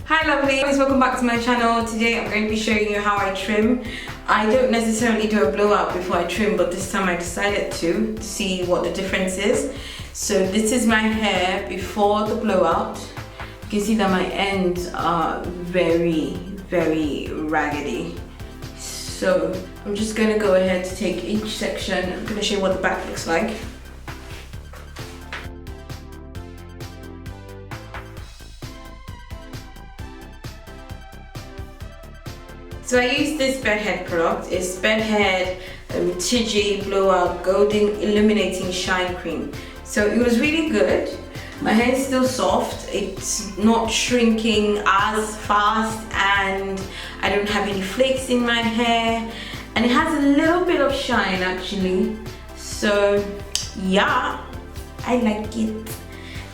Hi lovelies, welcome back to my channel. Today I'm going to be showing you how I trim. I don't necessarily do a blowout before I trim, but this time I decided to see what the difference is. So this is my hair before the blowout. You can see that my ends are very raggedy. So I'm just going to go ahead to take each section. I'm going to show you what the back looks like. So I use this bedhead product. It's bedhead TG blowout golden illuminating shine cream. So it was really good. My hair is still soft. It's not shrinking as fast, and I don't have any flakes in my hair, and it has a little bit of shine actually. So yeah, I like it.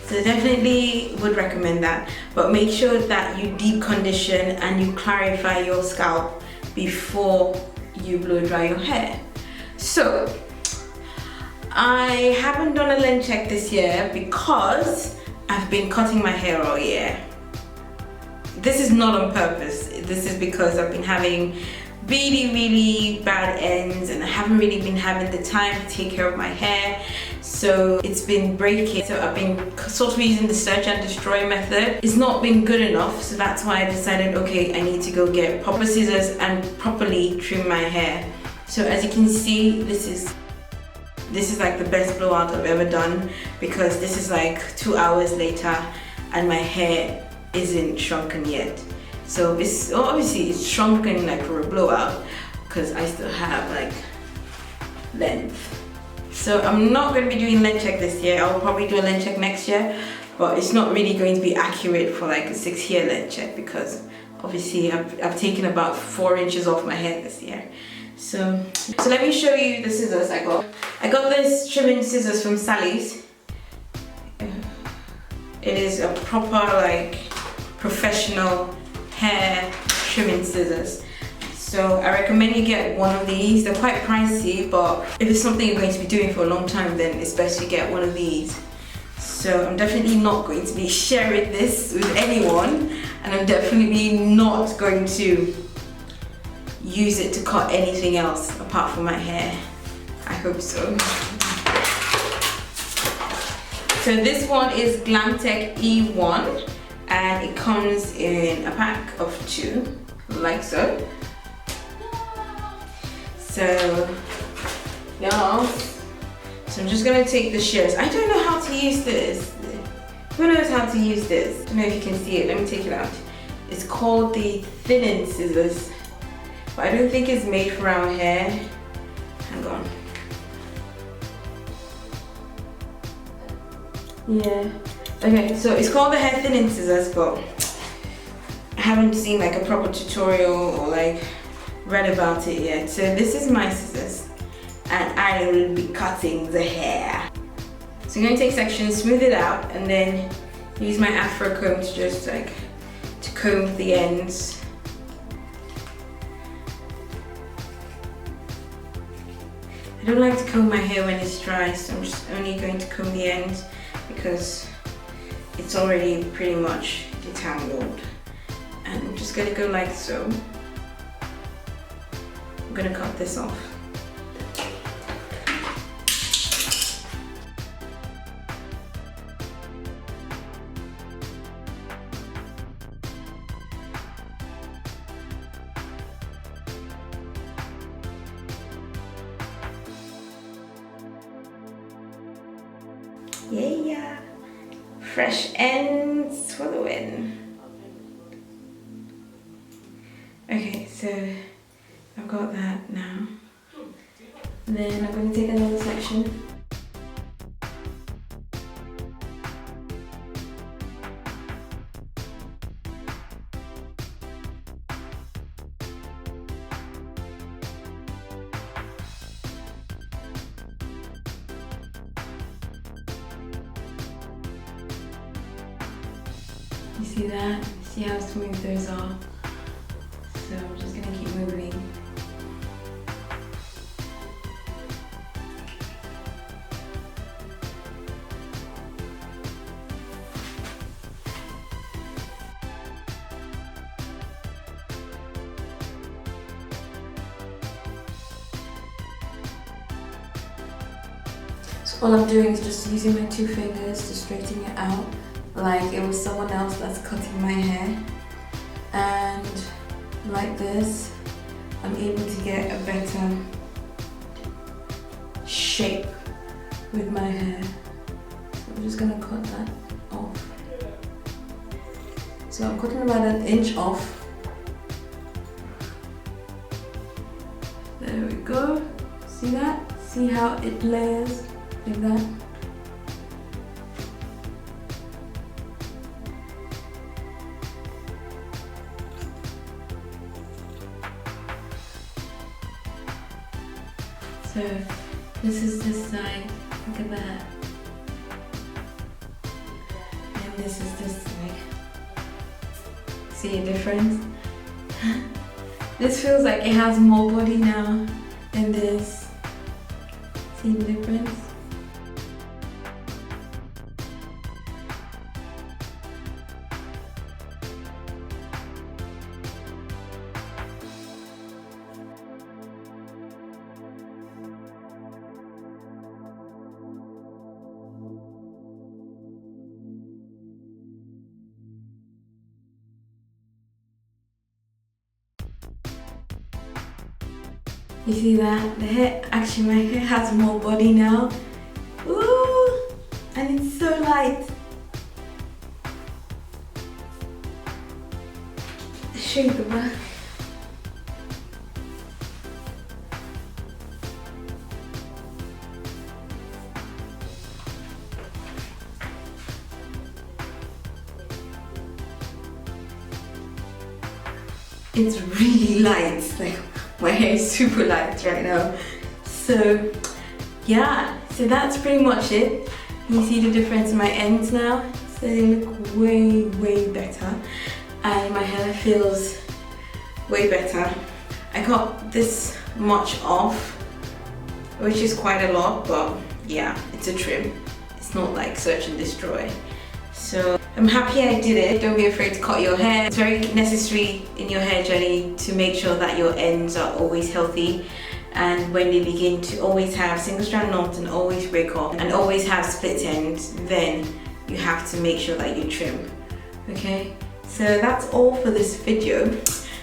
So definitely would recommend that, but make sure that you deep condition and you clarify your scalp before you blow dry your hair. So I haven't done a length check this year because I've been cutting my hair all year. This is not on purpose. This is because I've been having really bad ends and I haven't really been having the time to take care of my hair. So it's been breaking. So I've been sort of using the search and destroy method. It's not been good enough, so that's why I decided, okay, I need to go get proper scissors and properly trim my hair. So as you can see, this is like the best blowout I've ever done, because this is like 2 hours later and my hair isn't shrunken yet. So it's obviously it's shrunken like for a blowout because I still have like length. So I'm not going to be doing length check this year. I'll probably do a length check next year, but it's not really going to be accurate for like a 6-year length check because obviously I've taken about 4 inches off my hair this year. So let me show you the scissors I got. I got this trimming scissors from Sally's. It is a proper like professional hair trimming scissors. So I recommend you get one of these. They're quite pricey, but if it's something you're going to be doing for a long time, then it's best you get one of these. So I'm definitely not going to be sharing this with anyone, and I'm definitely not going to use it to cut anything else apart from my hair. I hope so. So this one is Glamtech E1, and it comes in a pack of 2, like so. So yeah, so I'm just gonna take the shears. I don't know how to use this. Who knows how to use this? I don't know if you can see it. Let me take it out. It's called the thinning scissors, but I don't think it's made for our hair. Hang on. Yeah. Okay, so it's called the hair thinning scissors, but I haven't seen like a proper tutorial or like read about it yet. So this is my scissors and I will be cutting the hair. So I'm going to take sections, smooth it out, and then use my afro comb to just like to comb the ends. I don't like to comb my hair when it's dry, so I'm just only going to comb the ends because it's already pretty much detangled. And I'm just going to go like so. I'm going to cut this off. Yeah, fresh ends for the win. Okay, so I've got that now. Then I'm going to take another section. You see that? See how smooth those are? So I'm just going to keep moving. All I'm doing is just using my 2 fingers to straighten it out like it was someone else that's cutting my hair. And like this, I'm able to get a better shape with my hair. So I'm just gonna cut that off. So I'm cutting about 1 inch off. There we go. See that? See how it layers like that? So this is this side, look at that. And this is this side. See a difference? This feels like it has more body now than this. See the difference? You see that? The hair, actually my hair has more body now. Ooh, and it's so light. I'll show you the back. It's really light. Like, my hair is super light right now. So yeah, so that's pretty much it. You see the difference in my ends now? So they look way better. And my hair feels way better. I got this much off, which is quite a lot, but yeah, it's a trim. It's not like search and destroy. So I'm happy I did it. Don't be afraid to cut your hair. It's very necessary in your hair journey to make sure that your ends are always healthy, and when they begin to always have single strand knots and always break off and always have split ends, then you have to make sure that you trim. Okay, so that's all for this video.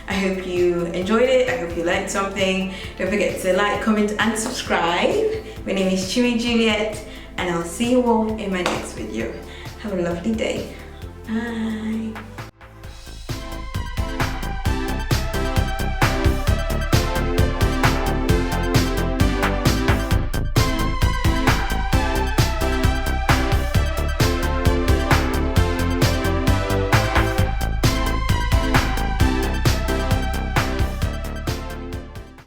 I hope you enjoyed it. I hope you learned something. Don't forget to like, comment and subscribe. My name is Chumi Juliet, and I'll see you all in my next video. Have a lovely day. Bye.